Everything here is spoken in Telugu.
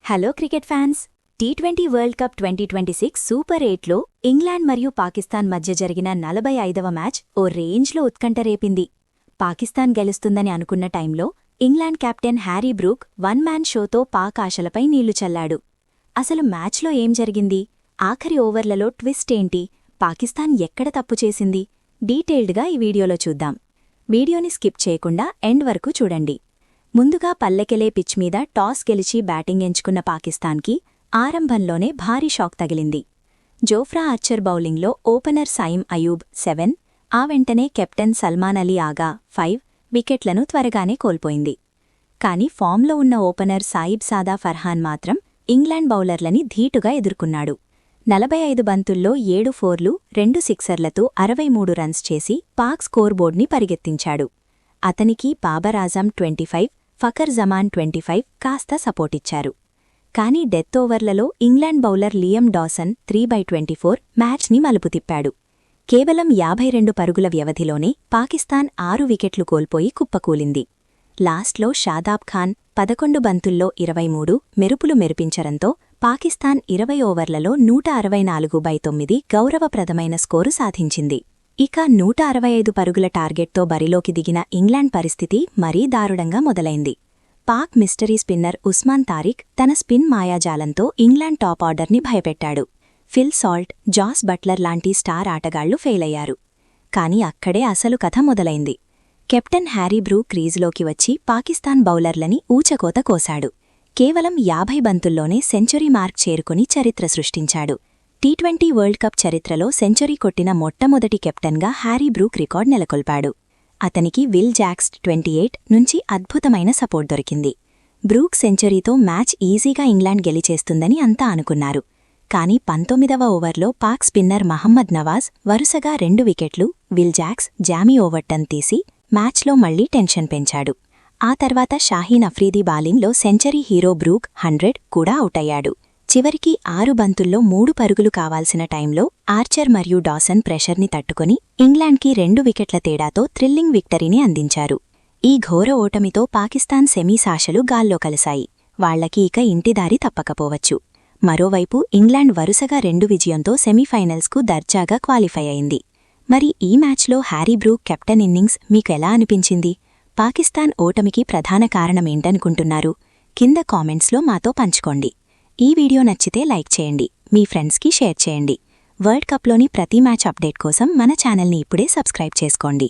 హలో క్రికెట్ ఫ్యాన్స్, టీ20 వరల్డ్ కప్ 2026 సూపర్ 8లో ఇంగ్లాండ్ మరియు పాకిస్తాన్ మధ్య జరిగిన 45వ మ్యాచ్ ఓ రేంజ్లో ఉత్కంఠ రేపింది. పాకిస్తాన్ గెలుస్తుందని అనుకున్న time England captain Harry Brook one man షోతో పాక్ ఆశలపై నీళ్లు చల్లాడు. అసలు మ్యాచ్లో ఏం జరిగింది, ఆఖరి ఓవర్లలో ట్విస్ట్ ఏంటి, పాకిస్తాన్ ఎక్కడ తప్పు చేసింది, డీటెయిల్డ్గా ఈ వీడియోలో చూద్దాం. వీడియోని స్కిప్ చేయకుండా ఎండ్ వరకు చూడండి. ముందుగా పల్లెకెలే పిచ్ మీద టాస్ గెలిచి బ్యాటింగ్ ఎంచుకున్న పాకిస్తాన్కి ఆరంభంలోనే భారీ షాక్ తగిలింది. జోఫ్రా ఆర్చర్ బౌలింగ్లో ఓపెనర్ సయీమ్ అయూబ్ 7, ఆ వెంటనే కెప్టెన్ సల్మాన్ అలీ ఆగా 5 వికెట్లను త్వరగానే కోల్పోయింది. కాని ఫామ్లో ఉన్న ఓపెనర్ సాయిబ్ సాదా ఫర్హాన్ మాత్రం ఇంగ్లాండ్ బౌలర్లని ధీటుగా ఎదుర్కొన్నాడు. 45 బంతుల్లో 7 ఫోర్లు 2 సిక్సర్లతో 63 రన్స్ చేసి పాక్ స్కోర్బోర్డ్ని పరిగెత్తించాడు. అతనికి బాబర్ ఆజం 25, ఫకర్ జమాన్ 25 కాస్త సపోర్టిచ్చారు. కానీ డెత్ ఓవర్లలో ఇంగ్లాండ్ బౌలర్ లియం డాసన్ 3/24 మ్యాచ్ని మలుపు తిప్పాడు. కేవలం 52 పరుగుల వ్యవధిలోనే పాకిస్తాన్ 6 వికెట్లు కోల్పోయి కుప్పకూలింది. లాస్ట్లో షాదాబ్ ఖాన్ 11 బంతుల్లో 23 మెరుపులు మెరిపించడంతో పాకిస్తాన్ 20 ఓవర్లలో 164/9 గౌరవప్రదమైన స్కోరు సాధించింది. ఇక 165 పరుగుల టార్గెట్తో బరిలోకి దిగిన ఇంగ్లాండ్ పరిస్థితి మరీ దారుణంగా మొదలైంది. పాక్ మిస్టరీ స్పిన్నర్ ఉస్మాన్ తారిక్ తన స్పిన్ మాయాజాలంతో ఇంగ్లాండ్ టాప్ ఆర్డర్ని భయపెట్టాడు. ఫిల్ సాల్ట్, జాస్ బట్లర్ లాంటి స్టార్ ఆటగాళ్లు ఫెయిలయ్యారు. కాని అక్కడే అసలు కథ మొదలైంది. కెప్టెన్ హ్యారీ బ్రూక్ క్రీజులోకి వచ్చి పాకిస్తాన్ బౌలర్లని ఊచకోత కోశాడు. కేవలం 50 బంతుల్లోనే సెంచరీ మార్క్ చేరుకుని చరిత్ర సృష్టించాడు. టీ20 వరల్డ్ కప్ చరిత్రలో సెంచరీ కొట్టిన మొట్టమొదటి కెప్టెన్గా హ్యారీ బ్రూక్ రికార్డ్ నెలకొల్పాడు. అతనికి విల్ జాక్స్ 28 నుంచి అద్భుతమైన సపోర్ట్ దొరికింది. బ్రూక్ సెంచరీతో మ్యాచ్ ఈజీగా ఇంగ్లాండ్ గెలిచేస్తుందని అంతా అనుకున్నారు. కానీ 19వ ఓవర్లో పాక్ స్పిన్నర్ మహమ్మద్ నవాజ్ వరుసగా 2 వికెట్లు, విల్ జాక్స్, జామీ ఓవర్టన్ తీసి మ్యాచ్లో మళ్లీ టెన్షన్ పెంచాడు. ఆ తర్వాత షాహీన్ అఫ్రీదీ బాలింగ్లో సెంచరీ హీరో బ్రూక్ 100 కూడా అవుటయ్యాడు. చివరికి 6 బంతుల్లో 3 పరుగులు కావాల్సిన టైంలో ఆర్చర్ మరియు డాసన్ ప్రెషర్ని తట్టుకుని ఇంగ్లాండ్కి 2 వికెట్ల తేడాతో థ్రిల్లింగ్ విక్టరీని అందించారు. ఈ ఘోర ఓటమితో పాకిస్తాన్ సెమీస్ ఆశలు గాల్లో కలిశాయి. వాళ్లకి ఇక ఇంటిదారి తప్పకపోవచ్చు. మరోవైపు ఇంగ్లాండ్ వరుసగా 2 విజయంతో సెమీఫైనల్స్కు దర్జాగా క్వాలిఫై అయింది. మరి ఈ మ్యాచ్లో హ్యారీ బ్రూక్ కెప్టెన్ ఇన్నింగ్స్ మీకెలా అనిపించింది? పాకిస్తాన్ ఓటమికి ప్రధాన కారణమేంటనుకుంటున్నారు? కింద కామెంట్స్లో మాతో పంచుకోండి. ఈ వీడియో నచ్చితే లైక్ చేయండి, మీ ఫ్రెండ్స్కి షేర్ చేయండి. వరల్డ్ కప్లోని ప్రతి మ్యాచ్ అప్డేట్ కోసం మన ఛానల్ని ఇప్పుడే సబ్స్క్రైబ్ చేసుకోండి.